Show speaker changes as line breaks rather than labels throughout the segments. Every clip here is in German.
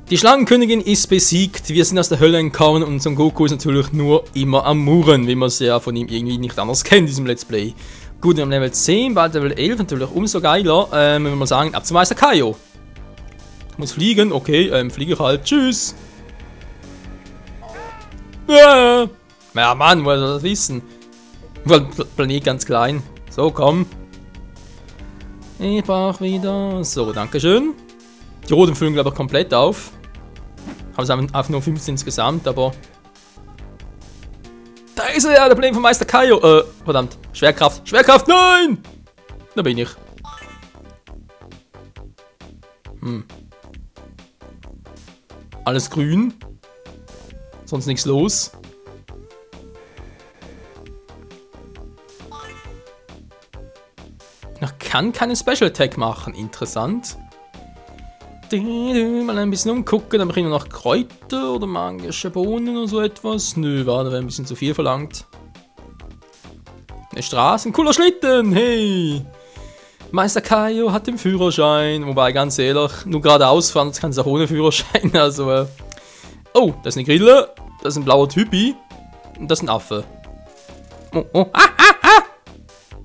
Die Schlangenkönigin ist besiegt, wir sind aus der Hölle entkommen und Son Goku ist natürlich nur immer am Murren, wie man es ja von ihm irgendwie nicht anders kennt in diesem Let's Play. Gut, wir haben Level 10, bald Level 11, natürlich umso geiler, wenn wir mal sagen, ab zum Meister Kaio. Ich muss fliegen, okay, fliege ich halt, tschüss. Ja, Mann, woher soll das wissen? Planet ganz klein. So, komm. Ich brauch wieder, so, dankeschön. Die roten füllen, glaube ich, komplett auf. Haben es einfach nur 15 insgesamt, aber... Da ist er ja, der Plan von Meister Kaio. Verdammt. Schwerkraft. Schwerkraft, nein! Da bin ich. Alles grün. Sonst nichts los. Ich kann keinen Special Attack machen. Interessant. Mal ein bisschen umgucken, dann kriegen wir noch Kräuter oder magische Bohnen oder so etwas. Nö, war da wäre ein bisschen zu viel verlangt. Eine Straße, ein cooler Schlitten, hey! Meister Kaio hat den Führerschein, wobei ganz ehrlich, nur geradeaus fahren, das kann es auch ohne Führerschein, also Oh, das ist eine Grille, das ist ein blauer Typi und das ist ein Affe.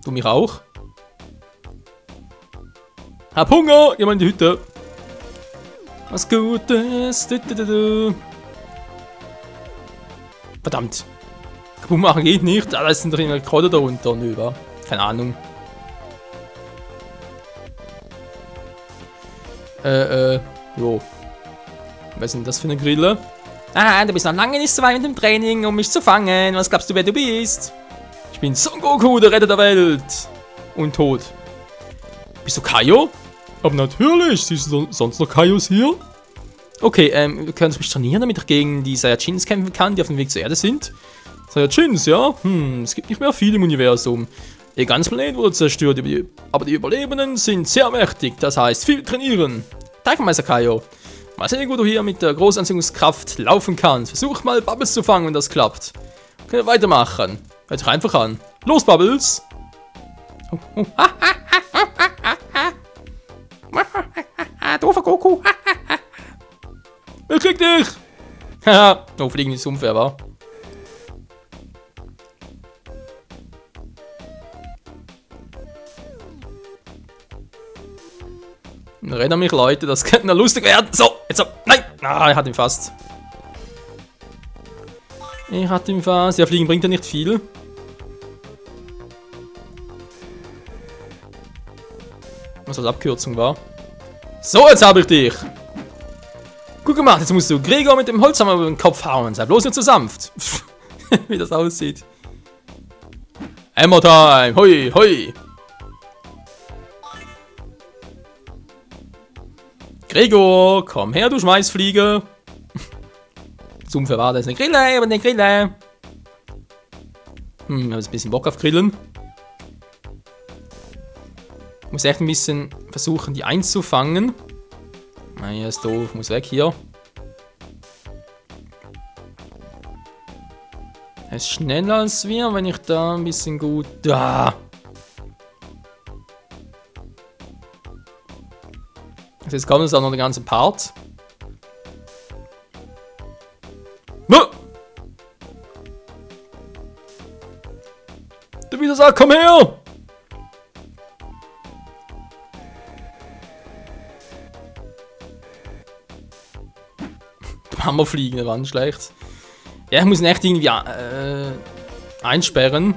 Du mich auch? Hab Hunger, geh mal in die Hütte. Was Gutes. Verdammt. Kaputt machen geht nicht. Da sind drin Kräuter darunter. Nö, wa? Keine Ahnung. Jo. Was ist denn das für eine Grille? Ah, du bist noch lange nicht so weit mit dem Training, um mich zu fangen. Was glaubst du, wer du bist? Ich bin Son Goku, der Retter der Welt. Und tot. Bist du Kaio? Aber natürlich, siehst du sonst noch Kaios hier? Okay, wir können mich trainieren, damit ich gegen die Saiyajins kämpfen kann, die auf dem Weg zur Erde sind. Saiyajins, ja? Es gibt nicht mehr viele im Universum. Ihr ganzes Planet wurde zerstört, aber die Überlebenden sind sehr mächtig, das heißt viel trainieren. Danke, Meister Kaio. Mal sehen, wo du hier mit der Großanziehungskraft laufen kannst. Versuch mal, Bubbles zu fangen, wenn das klappt. Können wir weitermachen. Hört dich einfach an. Los, Bubbles! Doofer Goku! Wer kriegt dich? Haha, oh, fliegen ist unfair, wa? Renner mich, Leute, das könnte noch lustig werden. So, jetzt so. Nein! Ah, ich hatte ihn fast. Ich hatte ihn fast. Ja, fliegen bringt ja nicht viel. Was als Abkürzung war. So, jetzt habe ich dich. Gut gemacht, jetzt musst du Gregor mit dem Holzhammer über den Kopf hauen. Sei bloß nicht zu sanft. Wie das aussieht. Hammer Time. Hoi, hoi. Gregor, komm her, du Schmeißfliege. So unfair war das. Eine Grille, aber eine Grille. Ich habe jetzt ein bisschen Bock auf Grillen. Ich muss echt ein bisschen versuchen, die einzufangen. Naja, ist doof, muss weg hier. Er ist schneller als wir, wenn ich da ein bisschen gut... Da! Jetzt kommt uns auch noch den ganzen Part. Du wieder sagst, komm her! Hammerfliegen, das war nicht schlecht. Ja, ich muss ihn echt irgendwie einsperren.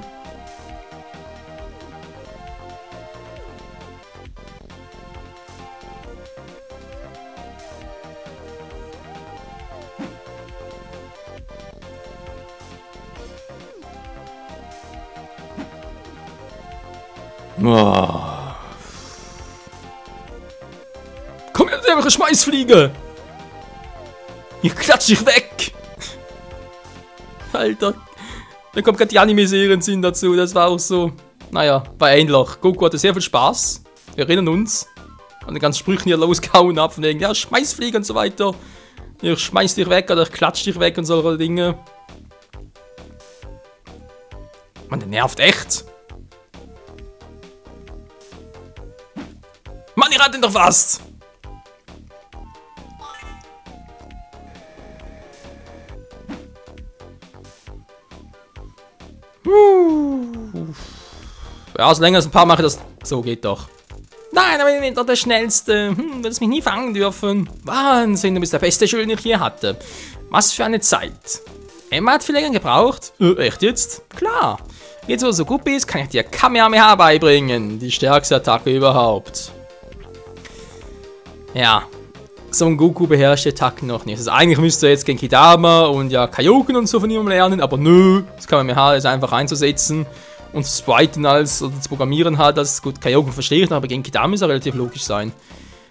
Oh. Komm her, der Schmeißfliege! Ich klatsch dich weg! Alter. Da kommt gerade die Anime-Serien sind dazu, das war auch so. Naja, bei ähnlich. Goku hatte sehr viel Spaß. Wir erinnern uns. Und die ganzen Sprüchen hier losgehauen ab, von wegen, ja, Schmeißfliege und so weiter. Ich schmeiß dich weg oder ich klatsch dich weg und solche Dinge. Mann, der nervt echt. Mann, ihr hattet ihn doch fast! Ja, so länger als ein paar mache das. So geht doch. Nein, aber ich bin doch der Schnellste. Würdest mich nie fangen dürfen. Wahnsinn, du bist der beste Schüler, den ich hier hatte. Was für eine Zeit. Emma hat viel länger gebraucht. Echt jetzt? Klar. Jetzt, wo du so gut bist, kann ich dir Kamehameha beibringen. Die stärkste Attacke überhaupt. Ja. Son Goku beherrscht die Attacken noch nicht. Also eigentlich müsste er jetzt Genkidama und ja Kaioken und so von ihm lernen, aber nö. Das Kamehameha ist einfach einzusetzen und zu spriten oder zu programmieren halt. Das ist gut. Kaioken verstehe ich noch, aber Genkidama muss ja relativ logisch sein.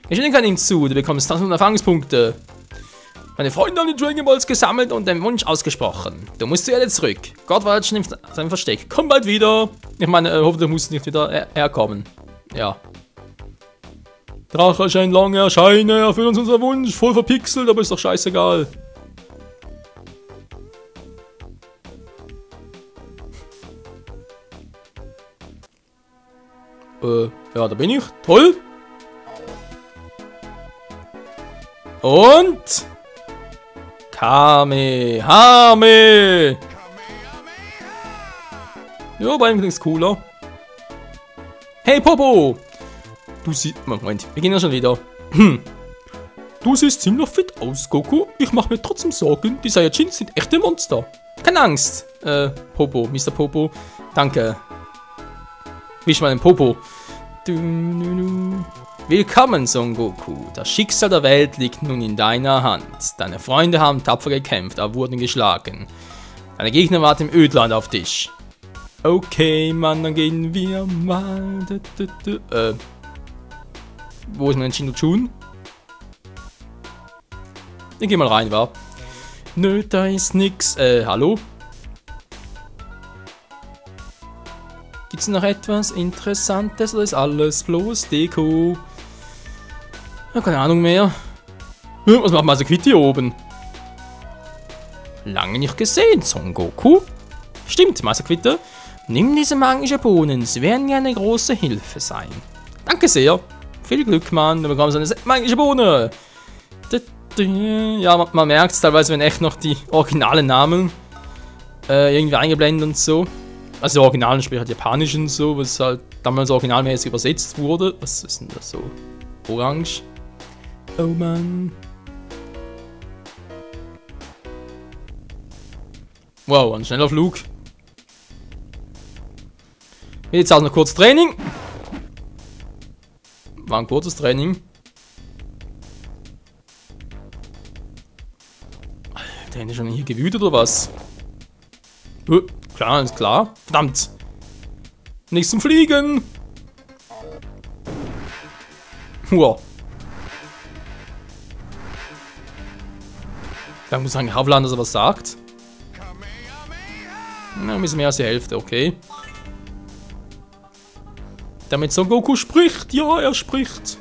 Geschwindigkeit nimmt zu, du bekommst 1000 Erfahrungspunkte. Meine Freunde haben die Dragon Balls gesammelt und den Wunsch ausgesprochen. Du musst zur Erde zurück. Gott war jetzt schon in seinem Versteck. Komm bald wieder. Ich meine, hoffentlich musst du nicht wieder herkommen. Ja. Drache scheint lange erscheine, erfüll uns unser Wunsch. Voll verpixelt, aber ist doch scheißegal. Ja, da bin ich. Toll. Und... Kamehame! Ja, bei ihm klingt es cooler. Hey Popo! Du siehst... Moment, wir gehen ja schon wieder. Du siehst ziemlich fit aus, Goku. Ich mache mir trotzdem Sorgen. Die Saiyajins sind echte Monster. Keine Angst. Popo, Mr. Popo. Danke. Wisch mal den Popo. Willkommen, Son Goku. Das Schicksal der Welt liegt nun in deiner Hand. Deine Freunde haben tapfer gekämpft, aber wurden geschlagen. Deine Gegner warten im Ödland auf dich. Okay, Mann, dann gehen wir mal. Wo ist mein Shinto-Chun? Ich geh mal rein, wa? Nö, da ist nix. Hallo? Gibt's noch etwas Interessantes oder ist alles bloß Deko? Ja, keine Ahnung mehr. Was macht Masaquit hier oben? Lange nicht gesehen, Son Goku. Stimmt, Masaquit. Nimm diese magischen Bohnen, sie werden dir eine große Hilfe sein. Danke sehr. Viel Glück, Mann. Du bekommst eine magische Bohne. Ja, man merkt es teilweise, wenn echt noch die originalen Namen irgendwie eingeblendet und so. Also die originalen sprich halt japanisch und so, was halt damals originalmäßig übersetzt wurde. Was ist denn das so? Orange. Oh Mann. Wow, ein schneller Flug. Jetzt auch noch kurz Training. War ein kurzes Training. Alter, ist schon hier gewütet oder was? Klar, ist klar. Verdammt. Nichts zum Fliegen. Wow. Da muss ein Havlan, dass er was sagt. Na, ein bisschen mehr als die Hälfte, okay. Damit Son Goku spricht. Ja, er spricht.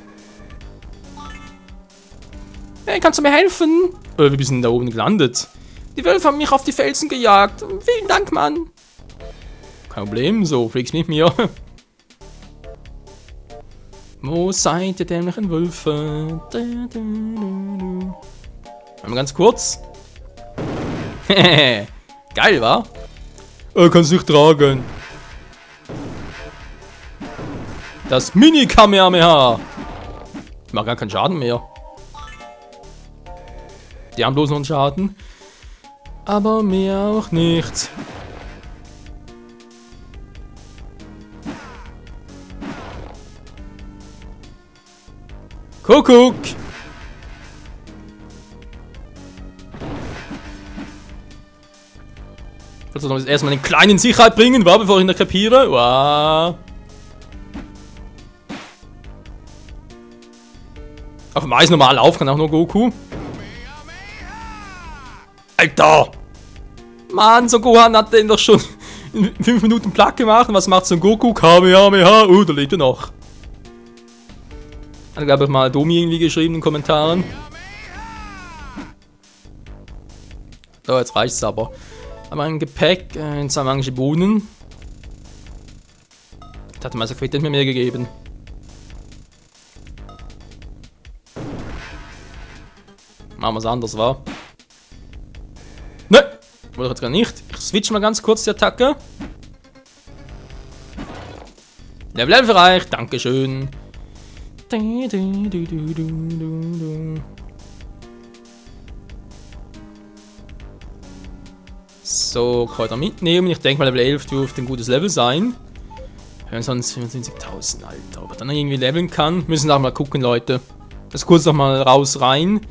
Hey, kannst du mir helfen? Wie bist du denn da oben gelandet? Die Wölfe haben mich auf die Felsen gejagt. Vielen Dank, Mann. Kein Problem, so fliegst mit mir. Wo seid ihr dämlichen Wölfe? Mal ganz kurz. Geil, wa? Kannst du nicht tragen. Das Mini-Kamehameha. Ich mach gar keinen Schaden mehr. Die haben bloß noch einen Schaden. Aber mehr auch nicht. Kuckuck! Ich sollte noch erstmal den Kleinen in Sicherheit bringen, war, bevor ich ihn kapiere. Wow. Auf Mais normal auf, kann auch nur Goku. Alter! Mann, Son Gohan hat den doch schon in 5 Minuten platt gemacht. Was macht Son Goku? Kamehameha. Da lebt er noch. Hat, glaube ich, mal Domi irgendwie geschrieben in den Kommentaren. So, jetzt reicht's aber. Aber ein Gepäck, 2 magische Bohnen. Das hat Masaquit nicht mehr gegeben. Machen wir es anders, wa? Ne! Wollte ich jetzt gar nicht. Ich switch mal ganz kurz die Attacke. Level 11 erreicht, dankeschön. So, kann ich da mitnehmen. Ich denke mal, Level 11 dürfte ein gutes Level sein. Sonst 25.000, Alter. Ob er dann irgendwie leveln kann. Müssen auch mal gucken, Leute. Das kurz noch mal raus, rein.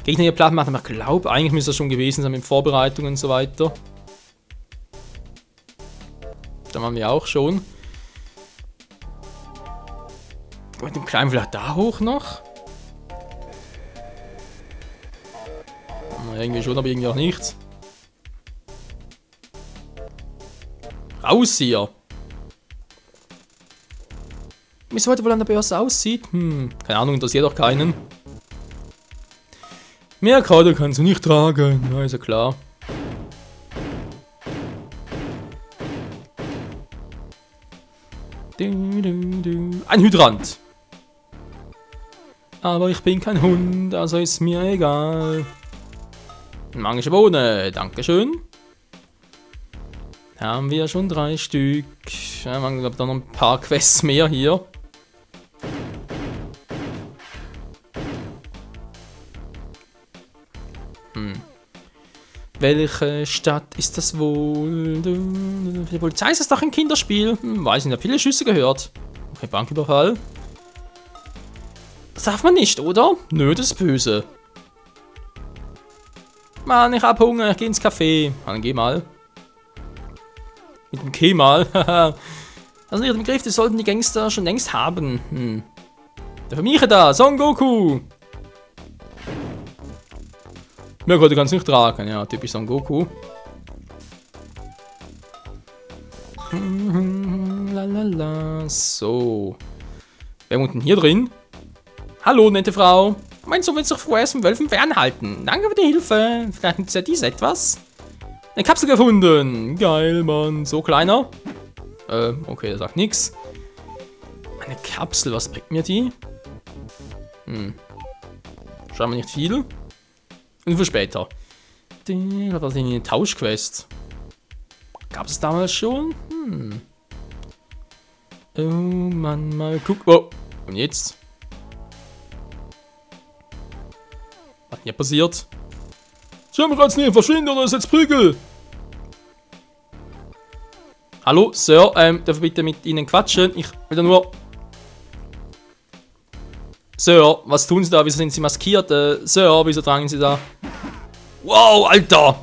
Gegner hier platt machen, aber ich glaube, eigentlich müsste das schon gewesen sein mit Vorbereitungen und so weiter. Da waren wir auch schon. Mit dem Kleinen vielleicht da hoch noch? Irgendwie schon, aber irgendwie auch nicht. Raus hier! Wie heute wohl an der Börse aussieht? Keine Ahnung, interessiert doch keinen. Mehr Karte kannst du nicht tragen, ja, ist ja klar. Ein Hydrant! Aber ich bin kein Hund, also ist mir egal. Magische Bohne, dankeschön. Haben wir schon 3 Stück. Ja, man hat dann noch ein paar Quests mehr hier. Welche Stadt ist das wohl? Die Polizei ist das doch ein Kinderspiel. Weiß nicht, ich habe viele Schüsse gehört. Okay, Banküberfall. Das darf man nicht, oder? Nö, das ist böse. Mann, ich hab Hunger, ich geh ins Café. Dann geh mal. Mit dem K mal. Also nicht im Begriff, das sollten die Gangster schon längst haben. Der Vermieter da, Son Goku. Ja gut, du kannst nicht tragen, ja, typisch Son Goku. Lalala, so. Wer wohnt denn hier drin? Hallo, nette Frau. Mein Sohn will sich vorerst von Wölfen fernhalten. Danke für die Hilfe. Vielleicht nützt ja dies etwas. Eine Kapsel gefunden. Geil, Mann. So kleiner. Okay, der sagt nichts. Eine Kapsel, was bringt mir die? Scheinbar nicht viel. Und für später. Was war denn eine Tauschquest? Gab es damals schon? Oh Mann, mal gucken. Oh, und jetzt? Was hier passiert? Schirmkreuz nicht, verschwinde oder ist jetzt Prügel! Hallo, Sir, darf ich bitte mit Ihnen quatschen? Ich will da nur... Sir, was tun Sie da? Wieso sind Sie maskiert? Sir, wieso tragen Sie da? Wow, Alter!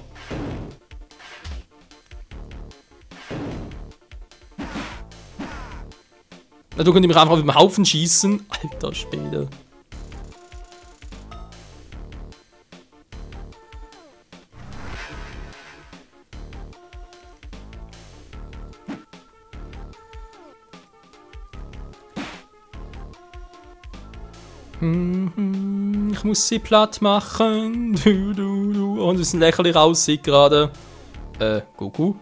Na, du könnt mich einfach auf den Haufen schießen. Alter Schwede. Ich muss sie platt machen. Und es ist ein lächerlich aussieht gerade. Goku.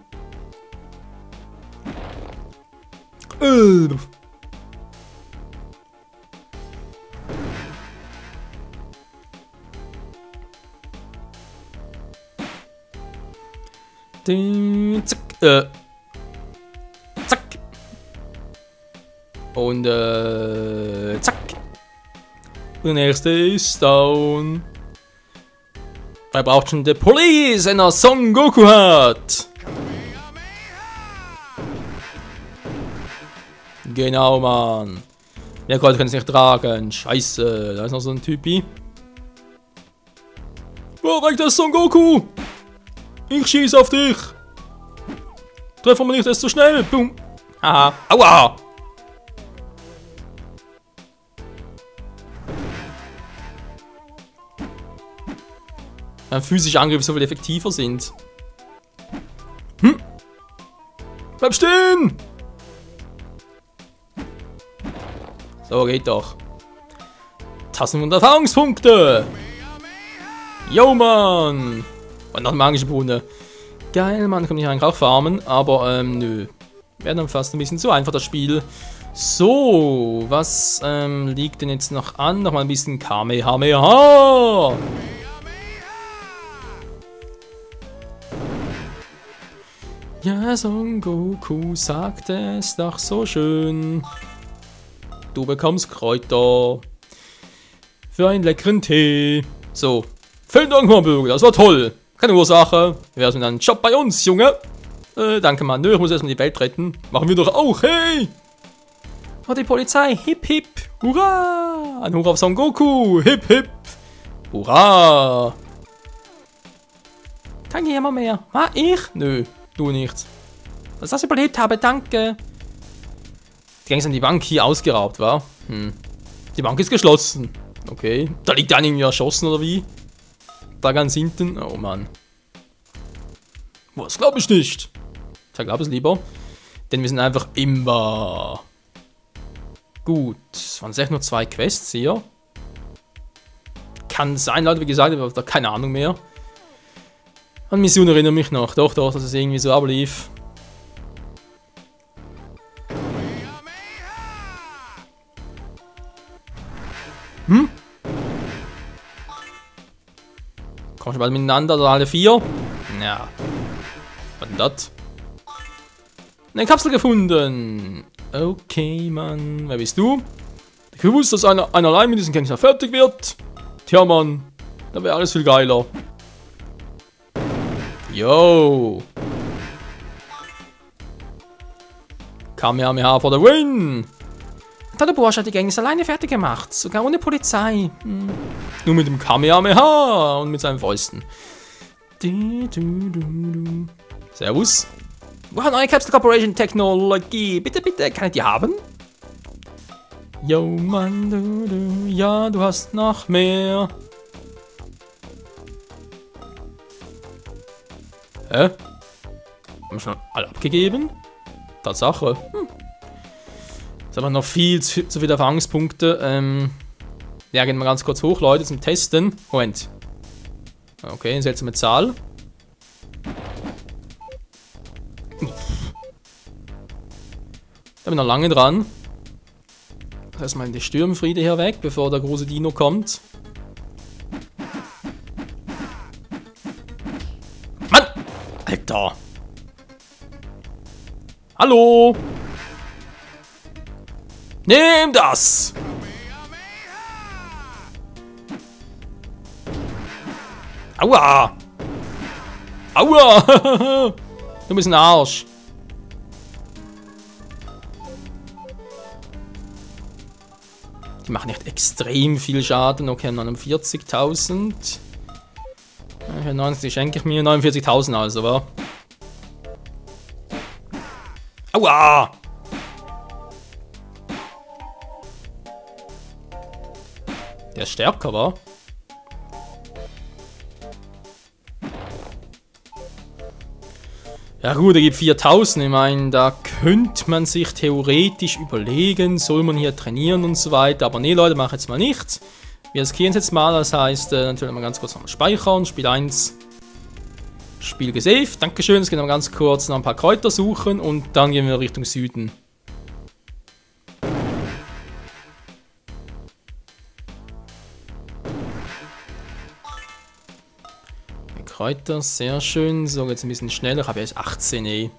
Zack. Zack. Und zack. Der nächste ist down. Wer braucht schon die Police, wenn er Son Goku hat? Genau, Mann. Ja, Gott, kann es nicht tragen. Scheiße, da ist noch so ein Typi. Wo reicht das Son Goku? Ich schieße auf dich. Treffen wir nicht erst so schnell. Boom. Haha. Aua. Physische Angriffe so viel effektiver sind. Bleib stehen! So, geht doch. 1500 Erfahrungspunkte! Yo, Mann! Und noch eine magische Bohne. Geil, Mann, kann ich eigentlich auch farmen, aber nö. Wäre dann fast ein bisschen zu einfach, das Spiel. So, was liegt denn jetzt noch an? Nochmal ein bisschen Kamehameha! Ja, Son Goku sagt es doch so schön. Du bekommst Kräuter für einen leckeren Tee. So, vielen Dank, Hamburger, das war toll. Keine Ursache. Wir haben einen Job bei uns, Junge. Danke, Mann. Nö, ich muss erstmal die Welt retten. Machen wir doch auch, hey! Oh, die Polizei. Hip, hip. Hurra! Ein Hurra auf Son Goku. Hip, hip. Hurra! Kann jemand mehr? Ah, ich? Nö, du nicht. Dass ich das überlebt habe, danke. Die Gangs haben die Bank hier ausgeraubt, wa? Die Bank ist geschlossen. Okay. Da liegt einer irgendwie erschossen, oder wie? Da ganz hinten. Oh, Mann. Was glaube ich nicht. Ich glaube es lieber. Denn wir sind einfach immer... Gut. Es waren echt nur 2 Quests hier. Kann sein, Leute, wie gesagt, ich habe da keine Ahnung mehr. An Mission erinnere mich noch. Doch, dass es irgendwie so ablief. Kommen wir bald miteinander, oder alle 4? Ja. Was denn das? Eine Kapsel gefunden. Okay, Mann. Wer bist du? Ich wusste, dass einer allein mit diesem Kanister fertig wird. Tja, Mann. Da wäre alles viel geiler. Yo. Kamehameha for the win. Der Bursch hat die Gangs alleine fertig gemacht. Sogar ohne Polizei. Nur mit dem Kamehameha und mit seinen Fäusten. Servus. Wow, neue Capsule Corporation Technologie. Bitte, bitte, kann ich die haben? Yo, Mann, ja, du hast noch mehr. Hä? Haben wir schon alle abgegeben? Tatsache. Jetzt haben wir noch viel zu viele Erfahrungspunkte. Ja, gehen wir ganz kurz hoch, Leute, zum Testen. Moment. Okay, eine seltsame Zahl. Da bin ich noch lange dran. Erstmal die Sturmfriede hier weg, bevor der große Dino kommt. Mann! Alter! Hallo! Nimm das! Aua! Aua! Du bist ein Arsch. Die machen echt extrem viel Schaden. Okay, 49.000. 90 schenke ich mir 49.000 also, wa? Aua! Der ist stärker, wa? Ja gut, er gibt 4.000. Ich meine, da könnte man sich theoretisch überlegen, soll man hier trainieren und so weiter. Aber nee, Leute, mach jetzt mal nichts. Wir riskieren es jetzt mal, das heißt, natürlich mal ganz kurz nochmal speichern. Spiel 1. Spiel gesaved. Dankeschön, jetzt gehen wir ganz kurz noch ein paar Kräuter suchen und dann gehen wir Richtung Süden. Kräuter, sehr schön. So, jetzt ein bisschen schneller. Ich habe jetzt 18, ey.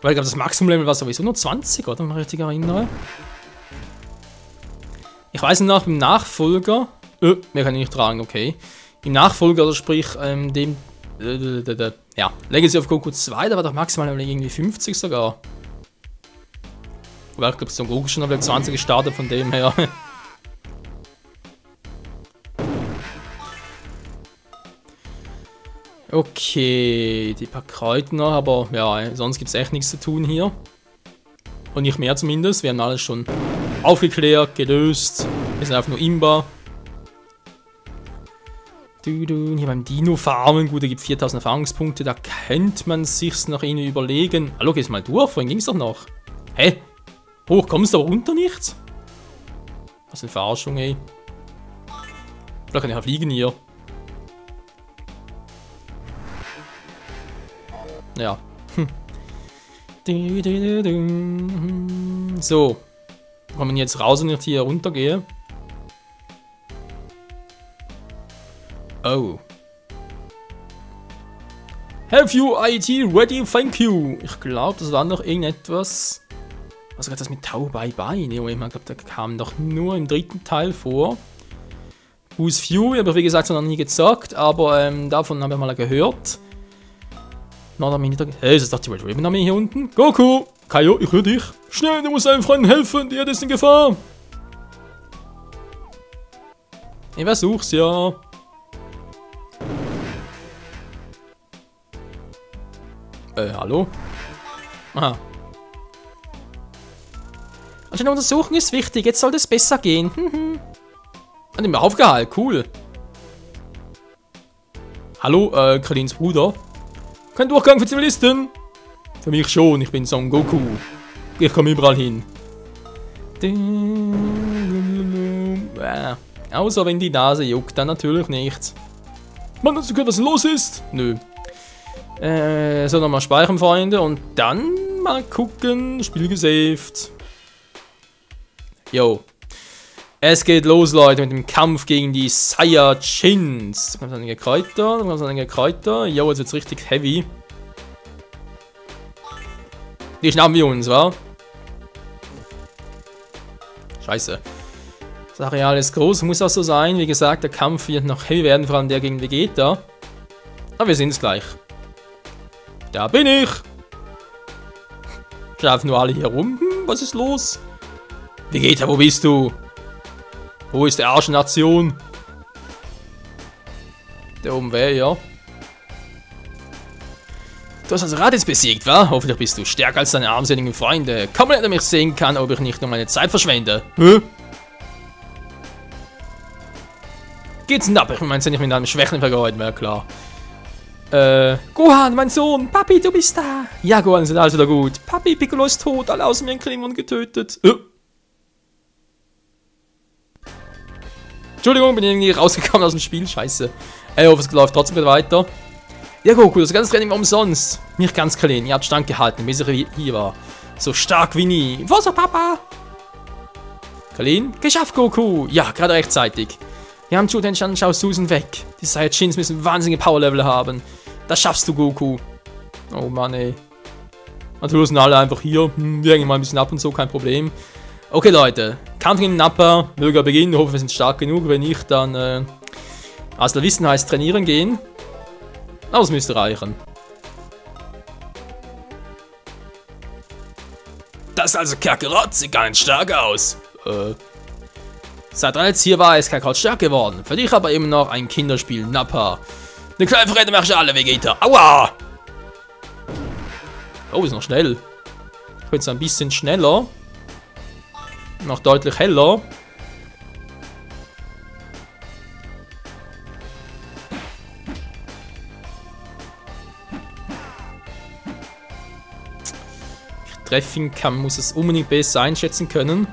Weil ich glaube, das Maximum-Level war sowieso nur 20, oder? Wenn ich mich richtig erinnere. Ich weiß noch, im Nachfolger. Wir können ihn nicht tragen, okay. Im Nachfolger, also sprich, dem. Ja, Legacy of Goku 2, da war doch Maximum-Level irgendwie 50 sogar. Weil ich glaube, Son Goku schon auf Level 20 gestartet, von dem her. Okay, die paar Kräuter noch, aber ja, sonst gibt es echt nichts zu tun hier. Und nicht mehr zumindest, wir haben alles schon aufgeklärt, gelöst. Wir sind einfach nur Imba. Hier beim Dino farmen, gut, er gibt 4000 Erfahrungspunkte, da könnte man sich's noch irgendwie überlegen. Hallo, geh's mal durch, vorhin ging's doch noch. Hä? Hoch kommst du aber runter nicht? Was eine Verarschung, ey. Vielleicht kann ich ja fliegen hier. Ja. So. Kommen wir jetzt raus und ich hier runtergehe. Oh. Have you IT ready? Thank you. Ich glaube, das war noch irgendetwas. Was war das mit Tau Bye Bye? Nee, ich glaube, der kam doch nur im dritten Teil vor. Who's Few, habe ich wie gesagt noch nie gesagt, aber davon habe ich mal gehört. Hey, ist das doch die Red Ribbon Armee hier unten? Goku! Kaio, ich höre dich. Schnell, du musst deinen Freunden helfen, die Erde ist in Gefahr. Ich versuch's ja. Hallo? Aha. Anscheinend untersuchen ist wichtig, jetzt sollte es besser gehen. Hat ihn mir aufgehalten, cool. Hallo, Krillins Bruder. Kein Durchgang für Zivilisten. Für mich schon, ich bin Son Goku. Ich komme überall hin. Außer wenn die Nase juckt, dann natürlich nicht. Man, hast du gehört, was los ist? Nö. So, nochmal speichern, Freunde. Und dann mal gucken. Spiel gesaved. Yo. Es geht los, Leute, mit dem Kampf gegen die Saiyajins. Da kommt einige Kräuter, Jo, jetzt wird's richtig heavy. Die schnappen wir uns, wa? Scheiße. Das Areal ist groß, muss auch so sein. Wie gesagt, der Kampf wird noch heavy werden, vor allem der gegen Vegeta. Aber wir sehen es gleich. Da bin ich! Schlafen nur alle hier rum. Was ist los? Vegeta, wo bist du? Wo ist der Arschnation? Der oben wäre, ja. Du hast also Raditz besiegt, wa? Hoffentlich bist du stärker als deine armseligen Freunde. Kaum einer mich sehen kann, ob ich nicht nur meine Zeit verschwende. Hä? Geht's denn ab? Ich mein's ja nicht mit einem Schwächling vergeuden, wäre klar. Gohan, mein Sohn. Papi, du bist da. Ja, Gohan, sind alles wieder gut. Papi, Piccolo ist tot. Alle außer mir in Krillin getötet. Entschuldigung, bin irgendwie rausgekommen aus dem Spiel. Scheiße. Ich hoffe, es läuft trotzdem wieder weiter. Ja, Goku, das ganze Training war umsonst. Nicht ganz, Krillin. Ihr habt standgehalten, bis ich hier war. So stark wie nie. Was, Papa? Krillin? Geschafft, Goku. Ja, gerade rechtzeitig. Wir haben Chuten-chan, schau Susan weg. Die Saiyajins müssen wahnsinnige Powerlevel haben. Das schaffst du, Goku. Oh Mann, ey. Natürlich sind alle einfach hier. Wir hängen mal ein bisschen ab und so, kein Problem. Okay, Leute. Kampf gegen Nappa. Möge er beginnen. Ich hoffe, wir sind stark genug. Wenn nicht, dann, als der Wissen heißt, trainieren gehen. Aber es müsste reichen. Das ist also Kakarot. Sieht gar nicht stark aus. Seit er jetzt hier war, ist Kakarot stark geworden. Für dich aber immer noch ein Kinderspiel, Nappa. Eine kleine Verräter mach ich alle, Vegeta. Aua! Oh, ist noch schnell. Ich bin jetzt ein bisschen schneller. Noch deutlich heller. Ich treffen kann, muss es unbedingt besser einschätzen können.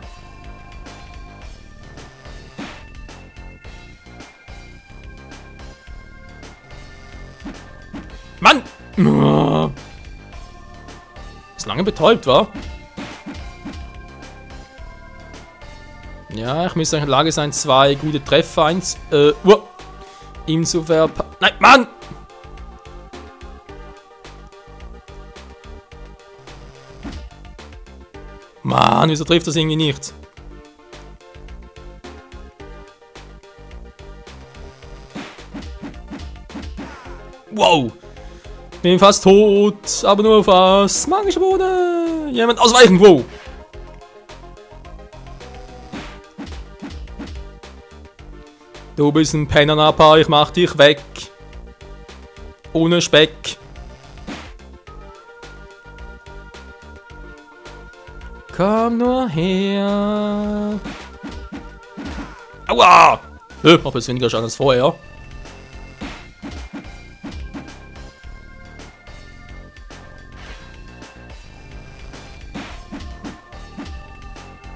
Mann! Ist lange betäubt, war? Ja, ich müsste in der Lage sein, 2 gute Treffer, ihm zu verpassen. Nein, Mann! Mann, wieso trifft das irgendwie nicht? Wow! Bin fast tot, aber nur fast. Magische Bohne! Jemand ausweichen, wo? Du bist ein Penner, Nappa, ich mach dich weg. Ohne Speck. Komm nur her. Aua! Hab jetzt weniger Schaden als vorher.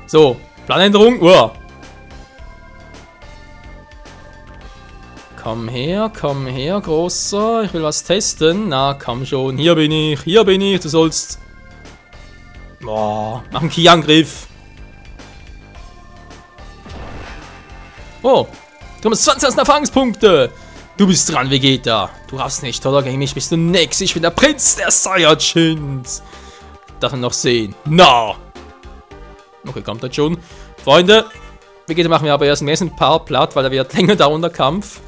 So, Planänderung. Komm her, Großer. Ich will was testen. Na, komm schon. Hier bin ich. Du sollst... Boah, mach einen Ki-Angriff. Oh, du hast 20 Erfahrungspunkte. Du bist dran, Vegeta. Du hast nicht, oder? Gegen mich bist du nix. Ich bin der Prinz der Saiyajins. Darf man noch sehen? Na! Okay, kommt das schon. Freunde, Vegeta machen wir aber erst im nächsten Part platt, weil er wird länger dauern, der Kampf.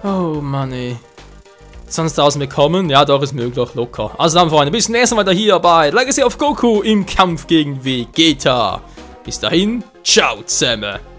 Oh Mann, ey. Sonst draußen bekommen? Ja, doch, ist möglich, locker. Also dann, Freunde, bis zum nächsten Mal hier bei Legacy of Goku im Kampf gegen Vegeta. Bis dahin, ciao zusammen.